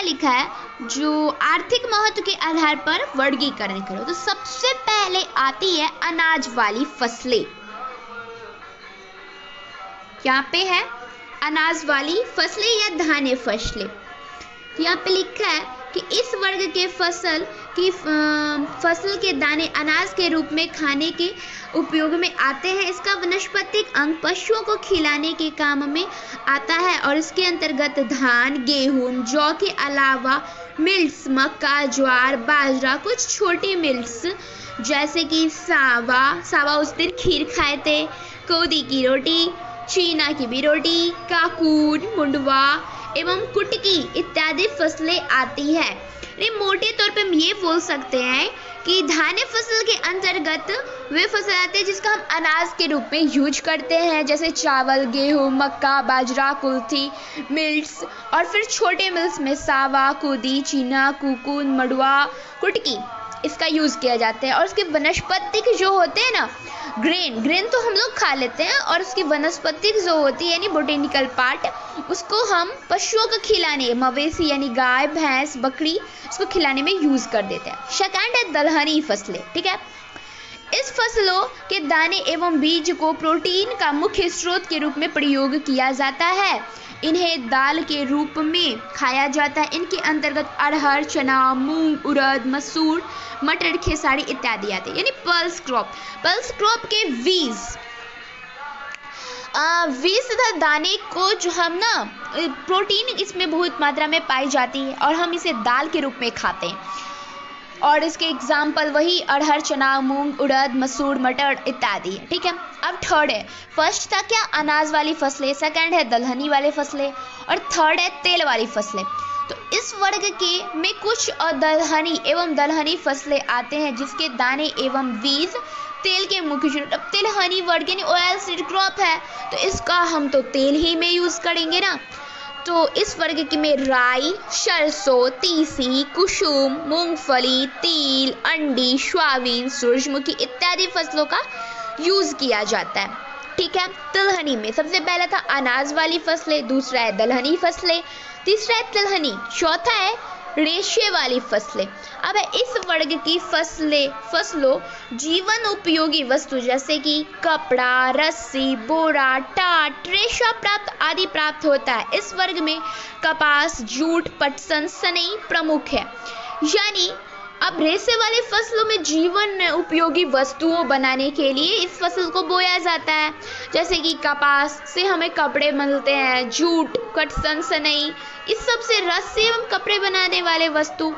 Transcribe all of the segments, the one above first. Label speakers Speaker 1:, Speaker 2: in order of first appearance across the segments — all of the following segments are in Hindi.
Speaker 1: लिखा है जो आर्थिक महत्व के आधार पर वर्गीकरण करो। तो सबसे पहले आती है अनाज वाली फसलें। यहाँ पे है अनाज वाली फसलें या धान्य फसलें। यहाँ पे लिखा है कि इस वर्ग के फसल के दाने अनाज के रूप में खाने के उपयोग में आते हैं। इसका वनस्पतिक अंग पशुओं को खिलाने के काम में आता है और इसके अंतर्गत धान, गेहूं, जौ के अलावा मिल्स, मक्का, ज्वार, बाजरा, कुछ छोटी मिल्स जैसे कि सावा उस दिन खीर खाए थे, कोदी की रोटी, चीना की भी रोटी, काकून, मुंडवा एवं कुटकी इत्यादि फसलें आती है। मोटे तौर पे हम ये बोल सकते हैं कि धान्य फसल के अंतर्गत वे फसल आते हैं जिसका हम अनाज के रूप में यूज करते हैं, जैसे चावल, गेहूं, मक्का, बाजरा, कुल्थी, मिल्स, और फिर छोटे मिल्स में सावा, कोदी, चीना, कुकुन, मडुआ, कुटकी इसका यूज किया जाता है। और उसके वनस्पतिक जो होते हैं ना, ग्रेन तो हम लोग खा लेते हैं, और उसकी वनस्पतिक जो होती है यानी बोटेनिकल पार्ट, उसको हम पशुओं को खिलाने, मवेशी यानी गाय, भैंस, बकरी, उसको खिलाने में यूज कर देते हैं। सेकंड है दलहनी फसलें। ठीक है, इस फसलों के दाने एवं बीज को प्रोटीन का मुख्य स्रोत के रूप में प्रयोग किया जाता है। इन्हें दाल के रूप में खाया जाता है। इनके अंतर्गत अरहर, चना, मूंग, उड़द, मसूर, मटर, खेसारी इत्यादि आते हैं। यानी पल्स क्रॉप के बीज तथा दाने को जो हम ना प्रोटीन इसमें बहुत मात्रा में पाई जाती है और हम इसे दाल के रूप में खाते हैं। और इसके एग्जाम्पल वही अरहर, चना, मूंग, उड़द, मसूर, मटर इत्यादि है। ठीक है, अब थर्ड है, फर्स्ट था क्या अनाज वाली फसलें, सेकंड है दलहनी वाले फसलें, और थर्ड है तेल वाली फसलें। तो इस वर्ग के में कुछ दलहनी एवं दलहनी फसलें आते हैं जिसके दाने एवं बीज तेल के मुख्य स्रोत। अब तिलहनी वर्ग यानी ऑयल सीड क्रॉप है, तो इसका हम तो तेल ही में यूज करेंगे ना। तो इस वर्ग के में राई, सरसों, तीसी, कुसुम, मूंगफली, तिल, अंडी, सोयाबीन, सूरजमुखी इत्यादि फसलों का यूज किया जाता है। ठीक है, तिलहनी में सबसे पहला था अनाज वाली फसलें, दूसरा है दलहनी फसलें, तीसरा है तिलहनी, चौथा है रेशे वाली फसलें। अब इस वर्ग की फसलों जीवन उपयोगी वस्तु जैसे कि कपड़ा, रस्सी, बोरा, टाट, रेशा आदि प्राप्त होता है। इस वर्ग में कपास, जूट, पटसन, सनई प्रमुख है। यानी अब रेशे वाले फसलों में जीवन उपयोगी वस्तुओं बनाने के लिए इस फसल को बोया जाता है, जैसे कि कपास से हमें कपड़े मिलते हैं, जूट, पटसन, सनई, इस सब से रस्सी एवं कपड़े बनाने वाले वस्तु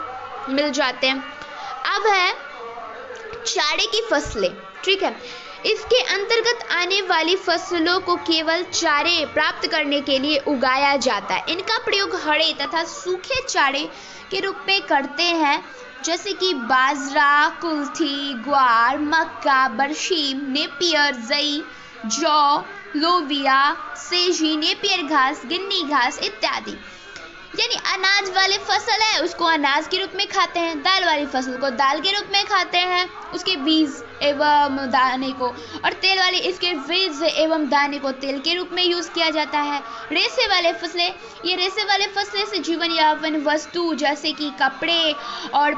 Speaker 1: मिल जाते हैं। अब है चारे की फसलें। ठीक है, इसके अंतर्गत आने वाली फसलों को केवल चारे प्राप्त करने के लिए उगाया जाता है। इनका प्रयोग हरे तथा सूखे चारे के रूप में करते हैं, जैसे कि बाजरा, कुल्थी, ग्वार, मक्का, बरसीम, नेपियर, जई, जौ, लोबिया, सेजी, नेपियर घास, गिन्नी घास इत्यादि। यानी अनाज वाले फसल है उसको अनाज के रूप में खाते हैं, दाल वाली फसल को दाल के रूप में खाते हैं, उसके बीज एवं दाने को, और तेल वाली इसके बीज एवं दाने को तेल के रूप में यूज किया जाता है। रेशे वाले फसलें, ये रेशे वाले फसलें से जीवन यापन वस्तु जैसे कि कपड़े और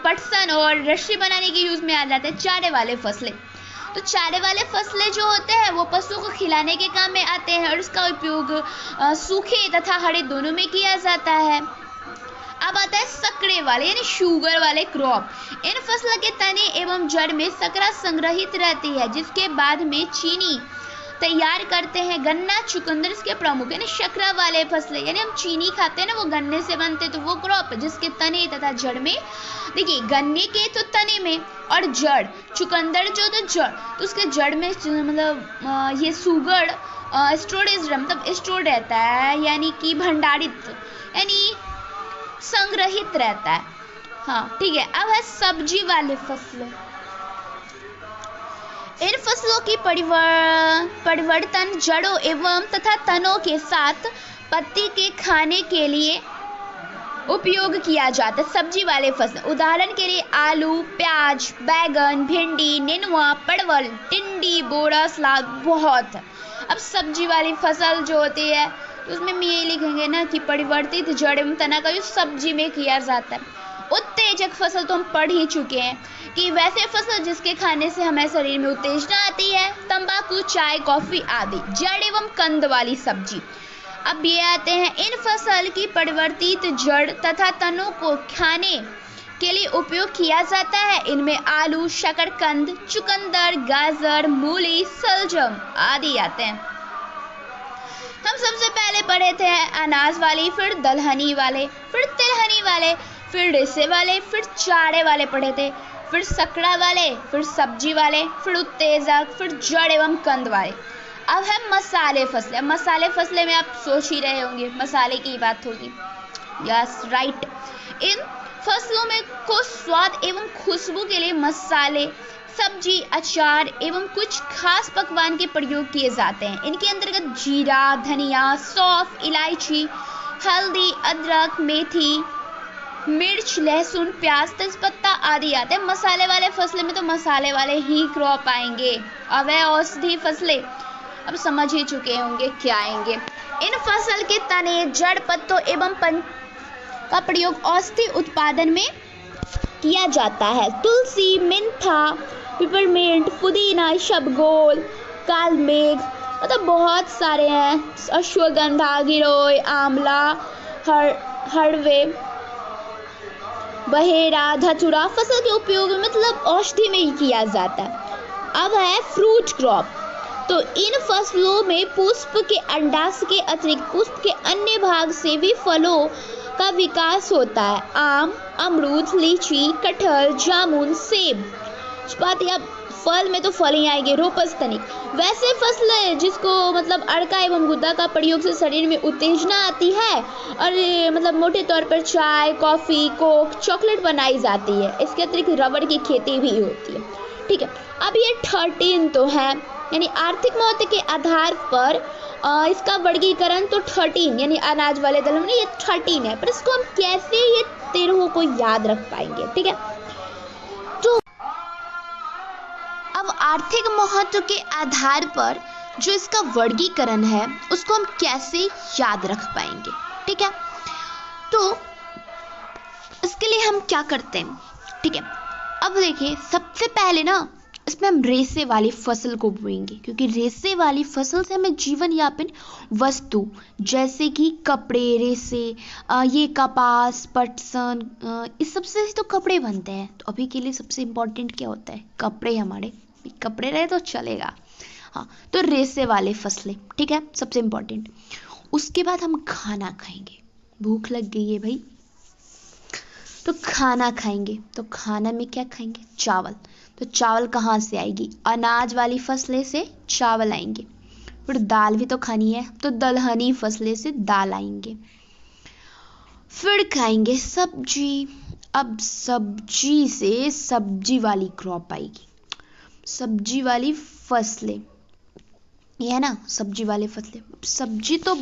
Speaker 1: पटसन और रस्सी बनाने के यूज में आ जाते हैं। चारे वाले फसलें, तो चारे वाले फसलें जो होते हैं वो पशुओं को खिलाने के काम में आते हैं और इसका उपयोग सूखे तथा हरे दोनों में किया जाता है। अब आता है शक्करे वाले यानी शुगर वाले क्रॉप। इन फसलों के तने एवं जड़ में शर्करा संग्रहित रहती है जिसके बाद में चीनी तैयार करते हैं। गन्ना, चुकंदर इसके प्रमुख यानी शर्करा वाले फसलें, यानी हम चीनी खाते हैं ना वो गन्ने से बनते हैं, तो वो क्रॉप जिसके तने तथा जड़ में, देखिए गन्ने के तो तने में और जड़, चुकंदर जो तो जड़, तो उसके जड़ में मतलब ये शुगर स्टोरेज मतलब स्टोर रहता है, यानी कि भंडारित यानी संग्रहित रहता है। हाँ ठीक है, अब है सब्जी वाले फसलें। इन फसलों की परिवर्तन जड़ों एवं तथा तनों के साथ पत्ती के खाने के लिए उपयोग किया जाता है। सब्जी वाले फसल उदाहरण के लिए आलू, प्याज, बैगन, भिंडी, नेनुआ, परवल, टिंडी, बोरा, सलाद बहुत है। अब सब्जी वाली फसल जो होती है तो उसमें हम ये लिखेंगे ना कि परिवर्तित जड़ एवं तना का यूज सब्जी में किया जाता है। उत्तेजक फसल तो हम पढ़ ही चुके हैं कि वैसे फसल जिसके खाने से हमारे शरीर में उत्तेजना आती है, तंबाकू, चाय, कॉफी आदि। जड़ एवं कंद वाली सब्जी। अब ये आते हैं, इन फसल की परिवर्तित जड़ तथा तनों को खाने के लिए उपयोग किया जाता है। इनमें आलू, शकरकंद, चुकंदर, गाजर, मूली, सलजम आदि आते हैं। हम सबसे पहले पढ़े थे अनाज वाली, फिर दलहनी वाले, फिर तिलहनी वाले, फिर रेसे वाले, फिर चारे वाले पढ़े थे, फिर सकड़ा वाले, फिर सब्जी वाले, फिर उत्तेजक, फिर जड़ एवं कंद वाले। अब है मसाले फसलें। मसाले फसलें में आप सोच ही रहे होंगे मसाले की बात होगी। Yes right. इन फसलों में को स्वाद एवं खुशबू के लिए मसाले, सब्जी, अचार एवं कुछ खास पकवान के प्रयोग किए जाते हैं। इनके अंतर्गत जीरा, धनिया, सौंफ, इलायची, हल्दी, अदरक, मेथी, मिर्च, लहसुन, प्याज, तेजपत्ता आदि आते हैं। मसाले वाले फसलें में तो मसाले वाले ही क्रॉप आएंगे। अब है औषधि फसलें। अब समझ ही चुके होंगे क्या आएंगे। इन फसल के तने, जड़, पत्तों एवं का प्रयोग औषधि उत्पादन में किया जाता है। तुलसी, मेंथा, पिपरमिंट, पुदीना, इसबगोल, कालमेघ, मतलब बहुत सारे हैं। अश्वगंधा, गिरोय, आंवला, हड़वे, बहेरा, धतूरा फसल के उपयोग मतलब औषधि में ही किया जाता है। अब है फ्रूट क्रॉप। तो इन फसलों में पुष्प के अंडाशय के अतिरिक्त पुष्प के अन्य भाग से भी फलों का विकास होता है। आम, अमरूद, लीची, कटहल, जामुन, सेब। बात है, अब फल में तो फल ही आएंगे, रोपस तनिक। वैसे फसलें जिसको मतलब अर्का एवं गुदा का प्रयोग से शरीर में उत्तेजना आती है और मतलब मोटे तौर पर चाय, कॉफी, कोक, चॉकलेट बनाई जाती है। इसके अतिरिक्त रबड़ की खेती भी होती है। ठीक है, अब ये 13 तो है, यानी आर्थिक महत्व के आधार पर इसका वर्गीकरण तो 13 यानी अनाज वाले दल में ये 13 है, पर इसको हम कैसे ये 13 को याद रख पाएंगे। ठीक है, तो अब आर्थिक महत्व के आधार पर जो इसका वर्गीकरण है उसको हम कैसे याद रख पाएंगे। ठीक है, तो इसके लिए हम क्या करते हैं। ठीक है, अब देखिए सबसे पहले ना इसमें हम रेसे वाली फसल को बोएंगे, क्योंकि रेसे वाली फसल से हमें जीवन यापन वस्तु जैसे कि कपड़े, रेसे, ये कपास, पटसन, इस सब से तो कपड़े बनते हैं। तो अभी के लिए सबसे इम्पोर्टेंट क्या होता है, कपड़े। हमारे कपड़े रहे तो चलेगा। हाँ, तो रेसे वाले फसलें, ठीक है, सबसे इम्पोर्टेंट। उसके बाद हम खाना खाएंगे, भूख लग गई है भाई, तो खाना खाएंगे। तो खाना में क्या खाएंगे, चावल। तो चावल कहाँ से आएगी, अनाज वाली फसलें से चावल आएंगे। फिर दाल भी तो खानी है, तो दलहनी फसलें से दाल आएंगे। फिर खाएंगे सब्जी। अब सब्जी से सब्जी वाली क्रॉप आएगी, सब्जी वाली फसलें, ये है ना सब्जी वाले फसलें। सब्जी तो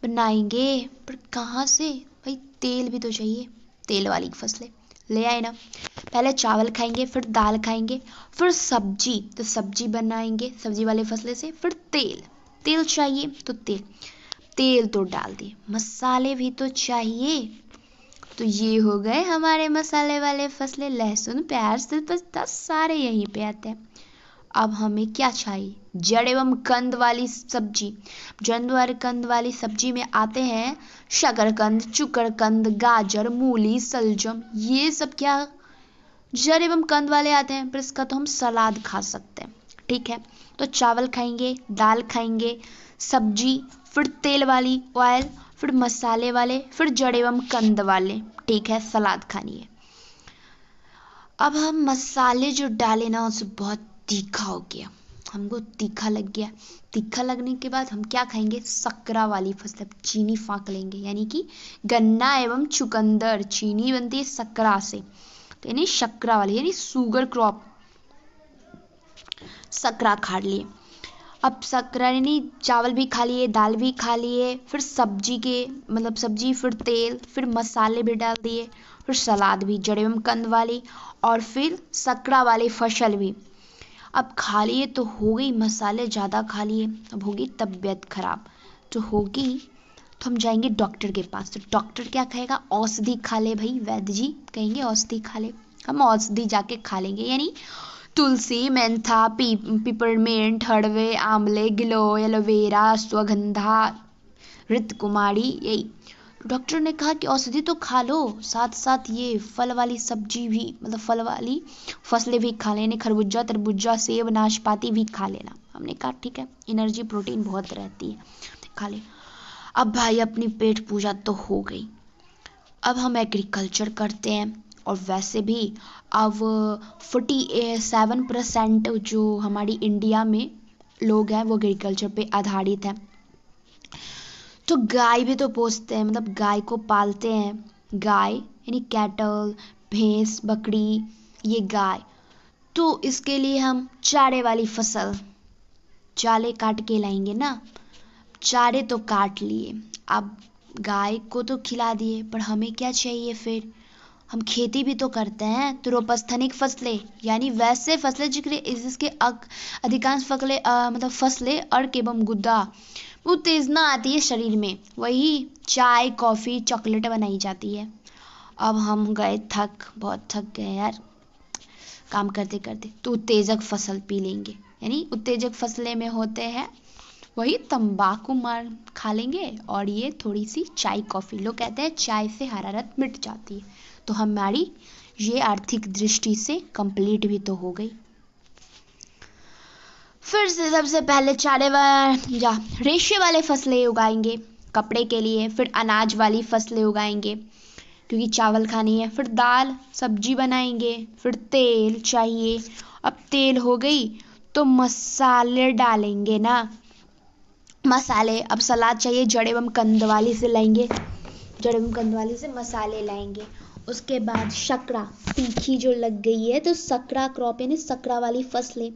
Speaker 1: बनाएंगे, पर कहाँ से भाई, तेल भी तो चाहिए, तेल वाली फसलें ले आए ना। पहले चावल खाएंगे, फिर दाल खाएंगे, फिर सब्जी, तो सब्जी बनाएंगे सब्जी वाले फसलें से। फिर तेल चाहिए, तो तेल तो डाल दिए। मसाले भी तो चाहिए, तो ये हो गए हमारे मसाले वाले फसलें। लहसुन, प्याज, तेजपत्ता सारे यहीं पे आते हैं। अब हमें क्या चाहिए, जड़ एवं कंद वाली सब्जी। जड़ एवं कंद वाली सब्जी में आते हैं शकरकंद, चुकरकंद, गाजर, मूली, सलजम, ये सब क्या जड़ एवं कंद वाले आते हैं, पर इसका तो हम सलाद खा सकते हैं। ठीक है, तो चावल खाएंगे, दाल खाएंगे, सब्जी, फिर तेल वाली ऑयल, फिर मसाले वाले, फिर जड़ एवं कंद वाले। ठीक है, सलाद खानी है। अब हम मसाले जो डाले ना उसे बहुत तीखा हो गया, हमको तीखा लग गया। तीखा लगने के बाद हम क्या खाएंगे, सकरा वाली फसल, चीनी फाँक लेंगे, यानी कि गन्ना एवं चुकंदर, चीनी बनती है सकरा से, तो यानी शकरा वाली यानी शुगर क्रॉप, सकरा खा लिए। अब सकरा यानी चावल भी खा लिए, दाल भी खा लिए, फिर सब्जी के मतलब सब्जी, फिर तेल, फिर मसाले भी डाल दिए, फिर सलाद भी जड़ एवं कंद वाली, और फिर सकरा वाली फसल भी। अब खा लिए तो हो गई, मसाले ज़्यादा खा लिए, अब होगी तबीयत खराब। तो होगी तो हम जाएंगे डॉक्टर के पास। तो डॉक्टर क्या कहेगा, औषधि खा ले भाई, वैद्य जी कहेंगे औषधि खा ले। हम औषधि जाके खा लेंगे, यानी तुलसी, मेंथा, पिपरमेंट, हड़वे, आंवले, गिलोय, एलोवेरा, अश्वगंधा, ऋतकुमारी, यही। तो डॉक्टर ने कहा कि औषधि तो खा लो, साथ साथ ये फल वाली सब्जी भी, मतलब फल वाली फसलें भी खा लेने, खरबूजा, तरबूजा, सेब, नाशपाती भी खा लेना। हमने कहा ठीक है, एनर्जी प्रोटीन बहुत रहती है, खा ले। अब भाई अपनी पेट पूजा तो हो गई, अब हम एग्रीकल्चर करते हैं। और वैसे भी अब 47% जो हमारी इंडिया में लोग हैं वो एग्रीकल्चर पे आधारित हैं। तो गाय भी तो पोसते हैं, मतलब गाय को पालते हैं। गाय यानी कैटल, भैंस, बकरी, ये गाय। तो इसके लिए हम चारे वाली फसल, चाले काट के लाएंगे ना। चारे तो काट लिए, अब गाय को तो खिला दिए, पर हमें क्या चाहिए फिर, हम खेती भी तो करते हैं। तो रोपस्थनिक फसलें, यानी वैसे फसलें जिसके अधिकांश फसलें अर्क एवं गुदा उत्तेजना आती है शरीर में, वही चाय, कॉफ़ी, चॉकलेट बनाई जाती है। अब हम गए बहुत थक गए यार काम करते करते, तो उत्तेजक फसल पी लेंगे। यानी उत्तेजक फसलें में होते हैं वही तंबाकू मार खा लेंगे, और ये थोड़ी सी चाय, कॉफ़ी। लोग कहते हैं चाय से हरारत मिट जाती है, तो हमारी ये आर्थिक दृष्टि से कंप्लीट भी तो हो गई। फिर से सबसे पहले रेशे वाले फसलें उगाएंगे कपड़े के लिए, फिर अनाज वाली फसलें उगाएंगे क्योंकि चावल खानी है, फिर दाल सब्जी बनाएंगे, फिर तेल चाहिए। अब तेल हो गई तो मसाले डालेंगे ना, मसाले। अब सलाद चाहिए, जड़ एवं कंद वाली से लाएंगे, जड़ एवं कंद वाली से मसाले लाएंगे। उसके बाद शकरा, तीखी जो लग गई है तो शकरा क्रॉप यानी शकरा वाली फसलें।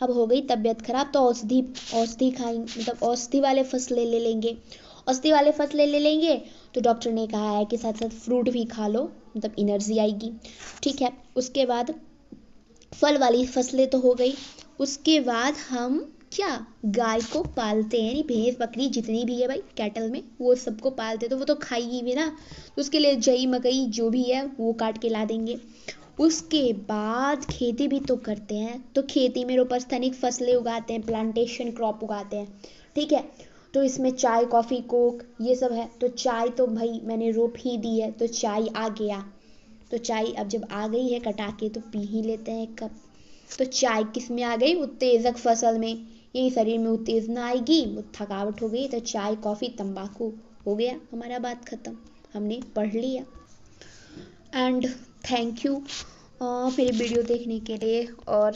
Speaker 1: अब हो गई तबीयत खराब तो औषधि खाएंगे, मतलब औषधि वाले फसलें ले लेंगे। औषधि वाले फसलें ले लेंगे तो डॉक्टर ने कहा है कि साथ साथ फ्रूट भी खा लो, मतलब एनर्जी आएगी, ठीक है। उसके बाद फल वाली फसलें तो हो गई। उसके बाद हम क्या, गाय को पालते हैं, यानी भैंस, बकरी जितनी भी है भाई कैटल में, वो सबको पालते हैं, तो वो तो खाएगी भी ना। तो उसके लिए जई, मकई जो भी है वो काट के ला देंगे। उसके बाद खेती भी तो करते हैं, तो खेती में रोपस्थनिक फसलें उगाते हैं, प्लांटेशन क्रॉप उगाते हैं, ठीक है। तो इसमें चाय, कॉफ़ी, कोक ये सब है। तो चाय तो भाई मैंने रोप ही दी है तो चाय आ गया। तो चाय अब जब आ गई है कटा के तो पी ही लेते हैं एक कप। तो चाय किस में आ गई, उत्तेजक फसल में। यही शरीर में उत्तेजना आएगी, थकावट हो गई तो चाय, कॉफ़ी, तंबाकू, हो गया हमारा बात ख़त्म, हमने पढ़ लिया। एंड थैंक यू मेरी वीडियो देखने के लिए, और